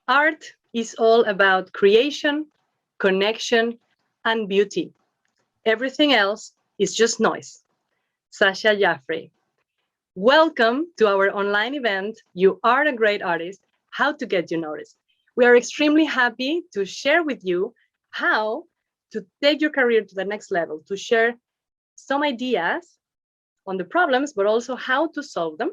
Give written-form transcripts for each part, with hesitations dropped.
Art is all about creation, connection, and beauty. Everything else is just noise. Sasha Jaffrey. Welcome to our online event, You Are a Great Artist, How to Get You Noticed. We are extremely happy to share with you how to take your career to the next level, to share some ideas on the problems, but also how to solve them.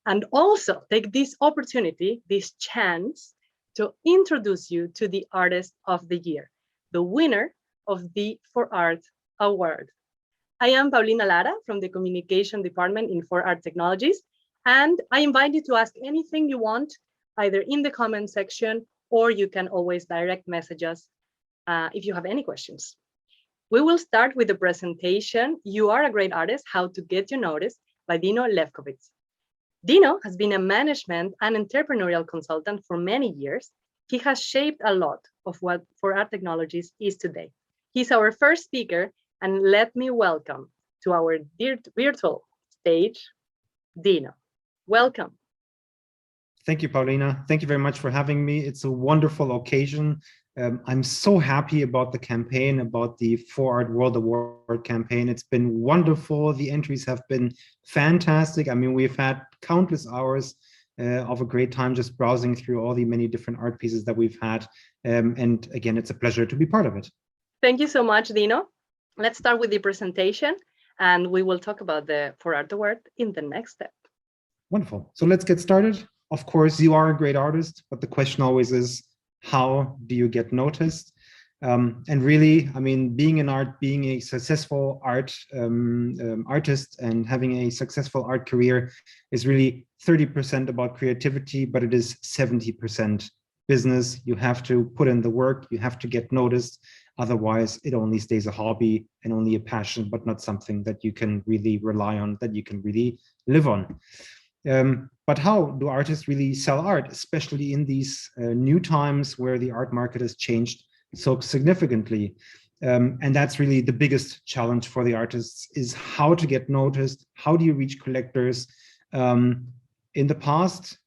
And also take this opportunity, this chance to introduce you to the Artist of the Year, the winner of the For Art Award. I am Paulina Lara from the Communication Department in For Art Technologies, and I invite you to ask anything you want, either in the comment section, or you can always direct message us if you have any questions. We will start with the presentation, You Are a Great Artist, How to Get You Noticed, by Dino Levkovitz. Dino has been a management and entrepreneurial consultant for many years. He has shaped a lot of what For Art Technologies is today. He's our first speaker, and let me welcome to our virtual stage, Dino. Welcome. Thank you, Paulina. Thank you very much for having me. It's a wonderful occasion. I'm so happy about the campaign, about the For Art World Award campaign. It's been wonderful. The entries have been fantastic. I mean, we've had countless hours of a great time just browsing through all the many different art pieces that we've had. And again, it's a pleasure to be part of it. Thank you so much, Dino. Let's start with the presentation, and we will talk about the For Art Award in the next step. Wonderful. So let's get started. Of course, you are a great artist, but the question always is, how do you get noticed? And really, I mean, being a successful artist and having a successful art career is really 30% about creativity, but it is 70% business. You have to put in the work, you have to get noticed. Otherwise, it only stays a hobby and only a passion, but not something that you can really rely on, that you can really live on. But how do artists really sell art, especially in these new times where the art market has changed so significantly? And that's really the biggest challenge for the artists, is how to get noticed. How do you reach collectors? In the past,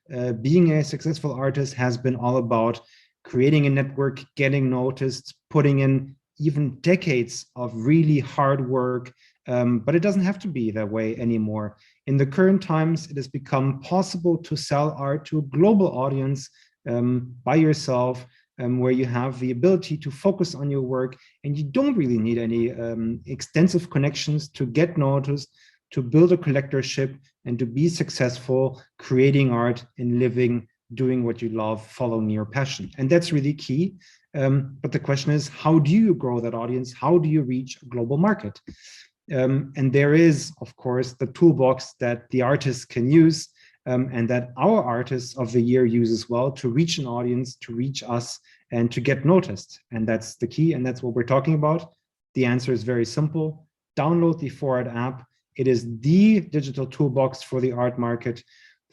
being a successful artist has been all about creating a network, getting noticed, putting in even decades of really hard work. But it doesn't have to be that way anymore. In the current times, it has become possible to sell art to a global audience by yourself, where you have the ability to focus on your work, and you don't really need any extensive connections to get noticed, to build a collectorship, and to be successful creating art and living, doing what you love, following your passion. And that's really key. But the question is, how do you grow that audience? How do you reach a global market? And there is, of course, the toolbox that the artists can use, and that our Artists of the Year use as well, to reach an audience, to reach us, and to get noticed. And that's the key, and that's what we're talking about. The answer is very simple. Download the For Art app. It is the digital toolbox for the art market,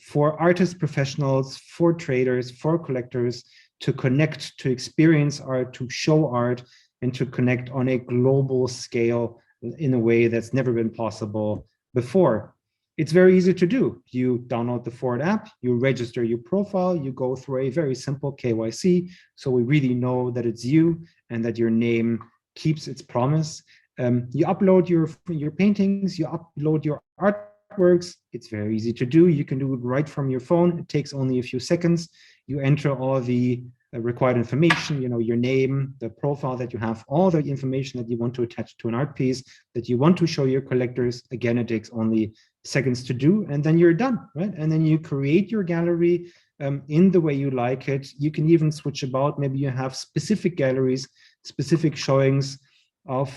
for artist professionals, for traders, for collectors, to connect, to experience art, to show art, and to connect on a global scale in a way that's never been possible before. It's very easy to do. You download the For Art app, you register your profile, you go through a very simple KYC, so we really know that it's you and that your name keeps its promise. You upload your paintings, you upload your artworks. It's very easy to do. You can do it right from your phone. It takes only a few seconds. You enter all the required information, your name, the profile that you have, all the information that you want to attach to an art piece that you want to show your collectors. Again, it takes only seconds to do, and then you're done, right? And then you create your gallery in the way you like it. You can even switch about. Maybe you have specific galleries, specific showings of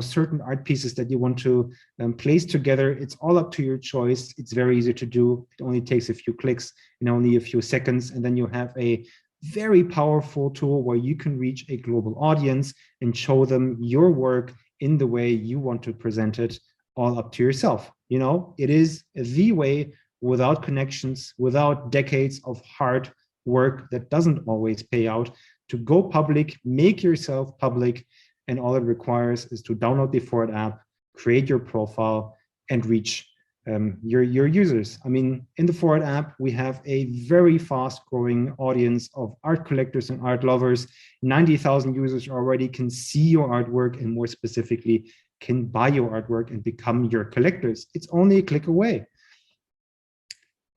certain art pieces that you want to place together. It's all up to your choice. It's very easy to do. It only takes a few clicks and only a few seconds, and then you have a very powerful tool where you can reach a global audience and show them your work in the way you want to present it, all up to yourself. It is the way, without connections, without decades of hard work that doesn't always pay out, to go public, make yourself public, and all it requires is to download the For Art app, create your profile, and reach your users. I mean, in the Forward app, we have a very fast growing audience of art collectors and art lovers. 90,000 users already can see your artwork, and more specifically, can buy your artwork and become your collectors. It's only a click away.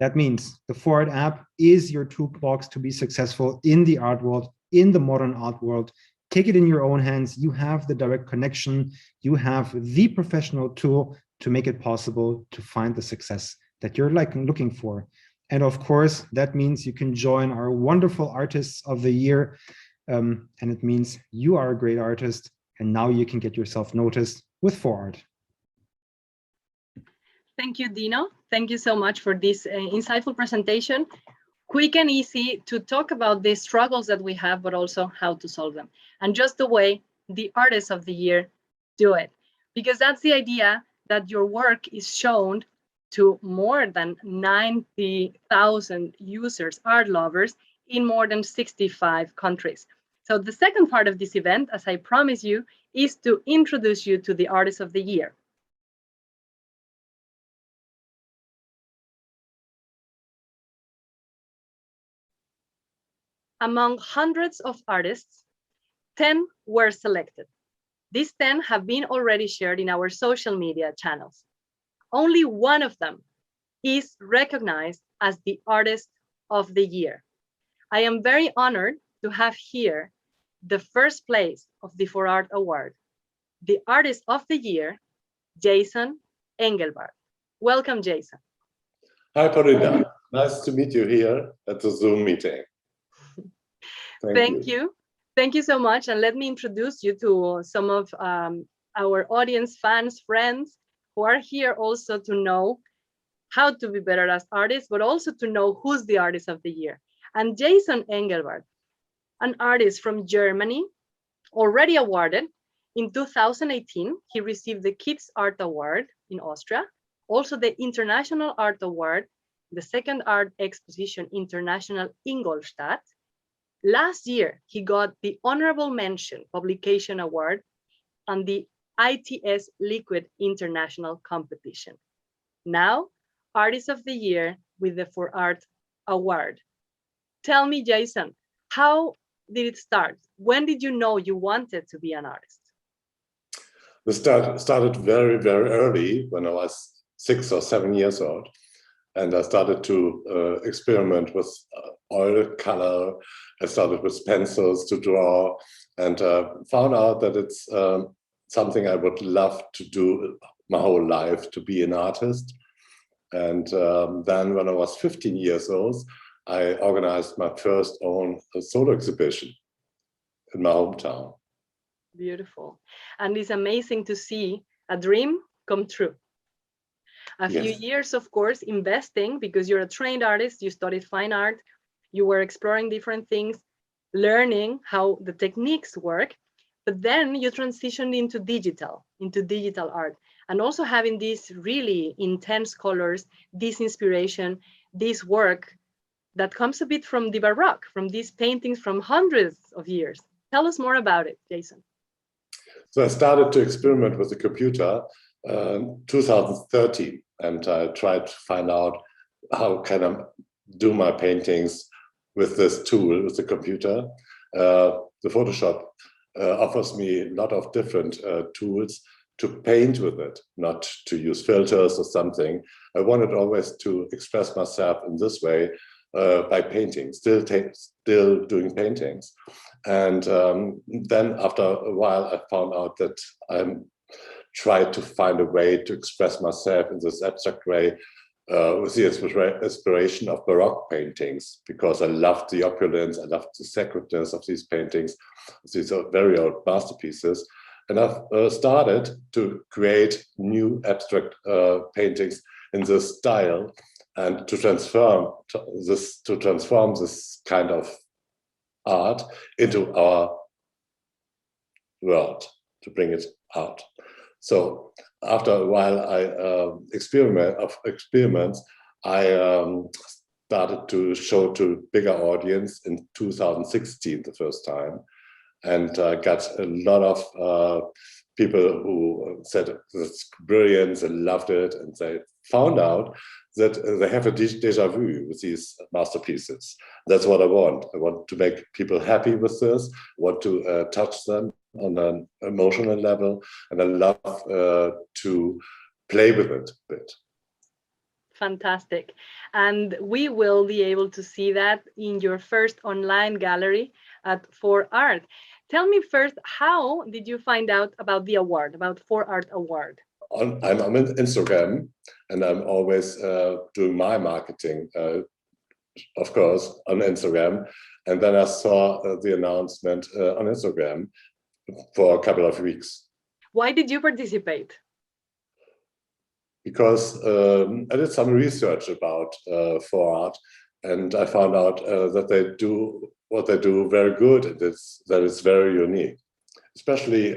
That means the Forward app is your toolbox to be successful in the art world, in the modern art world. Take it in your own hands. You have the direct connection. You have the professional tool to make it possible to find the success that you're looking for. And of course, that means you can join our wonderful artists of the year. And it means you are a great artist, and now you can get yourself noticed with Forward. Thank you, Dino. Thank you so much for this insightful presentation. Quick and easy to talk about the struggles that we have, but also how to solve them. And just the way the artists of the year do it. Because that's the idea, that your work is shown to more than 90,000 users, art lovers, in more than 65 countries. So the second part of this event, as I promised you, is to introduce you to the artists of the year. Among hundreds of artists, 10 were selected. These 10 have been already shared in our social media channels. Only one of them is recognized as the Artist of the Year. I am very honored to have here the first place of the For Art Award, the Artist of the Year, Jason Engelbart. Welcome, Jason. Hi, Paulina. Nice to meet you here at the Zoom meeting. Thank you. Thank you so much. And let me introduce you to some of our audience, fans, friends who are here also to know how to be better as artists, but also to know who's the Artist of the Year. And Jason Engelbart, an artist from Germany, already awarded. In 2018, he received the Kids Art Award in Austria, also the International Art Award, the Second Art Exposition International Ingolstadt. Last year, he got the Honorable Mention Publication Award on the ITS Liquid International Competition. Now, Artist of the Year with the For Art Award. Tell me, Jason, how did it start? When did you know you wanted to be an artist? The start started very, very early when I was 6 or 7 years old. And I started to experiment with oil color. I started with pencils to draw, and found out that it's something I would love to do my whole life, to be an artist. And then when I was 15 years old, I organized my first own solo exhibition in my hometown. Beautiful. And it's amazing to see a dream come true. A few years, of course, investing, because you're a trained artist, you studied fine art, you were exploring different things, learning how the techniques work, but then you transitioned into digital art, and also having these really intense colors, this inspiration, this work that comes a bit from the Baroque, from these paintings from hundreds of years. Tell us more about it, Jason. So I started to experiment with the computer 2013, and I tried to find out how can I do my paintings with this tool, with the computer. The Photoshop offers me a lot of different tools to paint with it, not to use filters or something. I wanted always to express myself in this way by painting, still doing paintings. And then after a while, I found out that I'm tried to find a way to express myself in this abstract way with the inspiration of Baroque paintings, because I loved the opulence, I loved the sacredness of these paintings. These are very old masterpieces. And I've started to create new abstract paintings in this style, and to transform this kind of art into our world, to bring it out. So after a while experiments, I started to show to bigger audience in 2016 the first time, and got a lot of people who said it's brilliant and loved it, and they found out that they have a déjà vu with these masterpieces. That's what I want. I want to make people happy with this, want to touch them on an emotional level, and I love to play with it a bit. Fantastic. And we will be able to see that in your first online gallery at 4Art. Tell me first, how did you find out about the award, about 4Art Award? I'm on Instagram, and I'm always doing my marketing, of course, on Instagram. And then I saw the announcement on Instagram for a couple of weeks. Why did you participate? Because I did some research about 4Art, and I found out that they do what they do very good, and that it's very unique, especially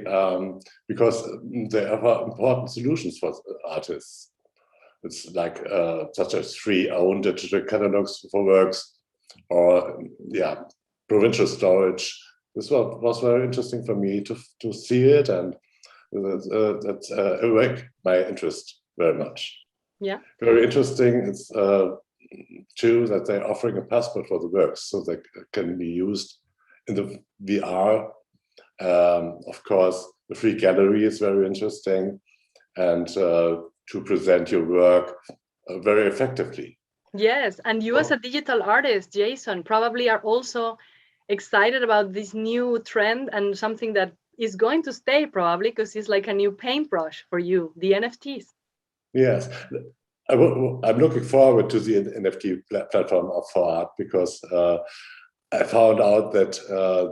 because they offer important solutions for artists. It's like such as free owned digital catalogs for works, or provincial storage. This was very interesting for me to see it, and that awake my interest very much. Yeah. Very interesting. It's too that they're offering a passport for the works, so they can be used in the VR. Of course, the free gallery is very interesting, and to present your work very effectively. Yes, and you as a digital artist, Jason, probably are also excited about this new trend and something that is going to stay probably, because it's like a new paintbrush for you, the NFTs. Yes, I'm looking forward to the NFT platform of 4Art, because I found out that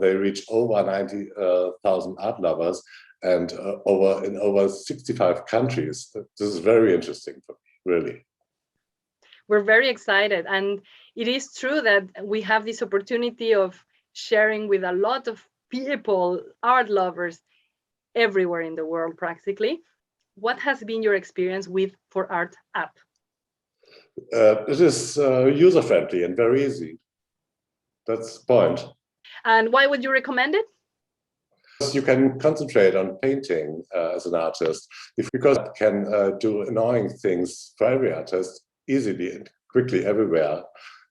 they reach over 90,000 art lovers, and in over 65 countries. This is very interesting for me, really. We're very excited, and it is true that we have this opportunity of sharing with a lot of people, art lovers everywhere in the world practically. What has been your experience with 4Art app? It is user-friendly and very easy. That's the point. And why would you recommend it? You can concentrate on painting as an artist, because it can do annoying things for every artist easily and quickly everywhere.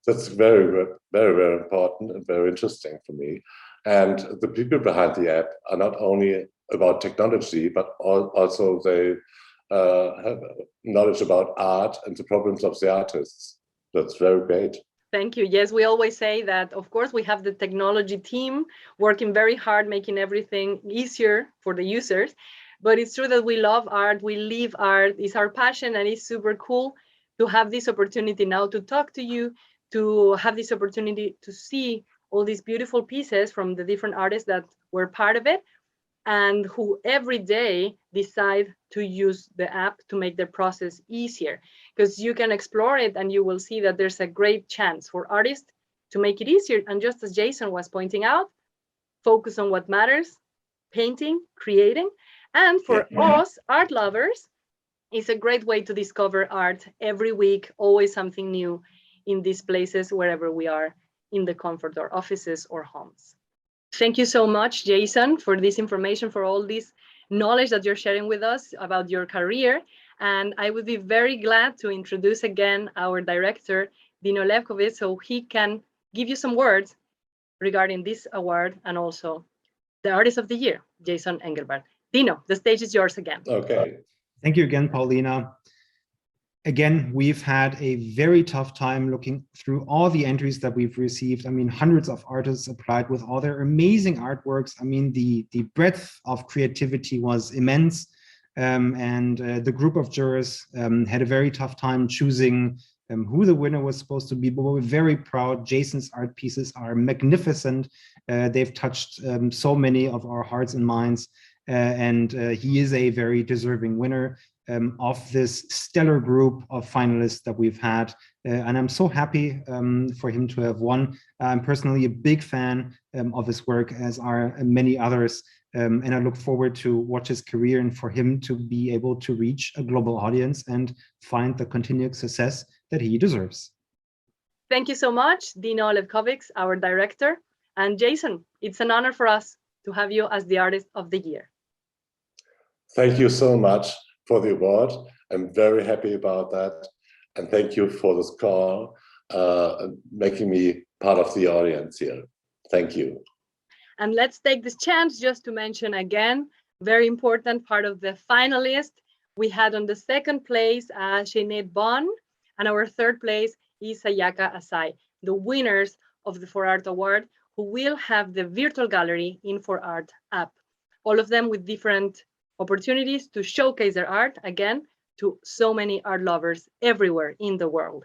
That's very, very, very important and very interesting for me. And the people behind the app are not only about technology, but also they have knowledge about art and the problems of the artists. That's very great. Thank you. Yes, we always say that, of course, we have the technology team working very hard, making everything easier for the users. But it's true that we love art, we live art, it's our passion, and it's super cool to have this opportunity now to talk to you, to have this opportunity to see all these beautiful pieces from the different artists that were part of it, and who every day decide to use the app to make the process easier. Because you can explore it and you will see that there's a great chance for artists to make it easier. And just as Jason was pointing out, focus on what matters, painting, creating. And for us art lovers, it's a great way to discover art every week, always something new in these places, wherever we are, in the comfort of offices or homes. Thank you so much, Jason, for this information, for all this knowledge that you're sharing with us about your career. And I would be very glad to introduce again our director, Dino Levkovich, so he can give you some words regarding this award and also the Artist of the Year, Jason Engelbart. Dino, the stage is yours again. Okay. Thank you again, Paulina. Again, we've had a very tough time looking through all the entries that we've received. I mean, hundreds of artists applied with all their amazing artworks. I mean, the breadth of creativity was immense. And the group of jurors had a very tough time choosing who the winner was supposed to be, but we're very proud. Jason's art pieces are magnificent. They've touched so many of our hearts and minds, and he is a very deserving winner of this stellar group of finalists that we've had. And I'm so happy for him to have won. I'm personally a big fan of his work, as are many others. And I look forward to watch his career and for him to be able to reach a global audience and find the continued success that he deserves. Thank you so much, Dino Levkovich, our director. And Jason, it's an honor for us to have you as the Artist of the Year. Thank you so much for the award. I'm very happy about that. And thank you for this call, making me part of the audience here. Thank you. And let's take this chance just to mention again, very important part of the finalist. We had on the second place Sinead Bond, and our third place is Sayaka Asai, the winners of the 4Art Award, who will have the virtual gallery in 4Art app. All of them with different opportunities to showcase their art, again, to so many art lovers everywhere in the world.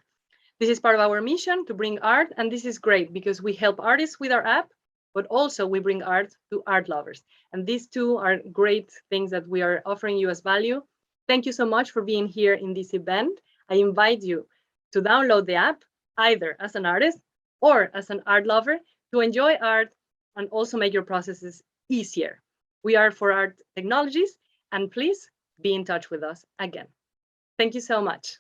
This is part of our mission to bring art, and this is great because we help artists with our app, but also we bring art to art lovers. And these two are great things that we are offering you as value. Thank you so much for being here in this event. I invite you to download the app, either as an artist or as an art lover, to enjoy art and also make your processes easier. We are 4Art Technologies, and please be in touch with us again. Thank you so much.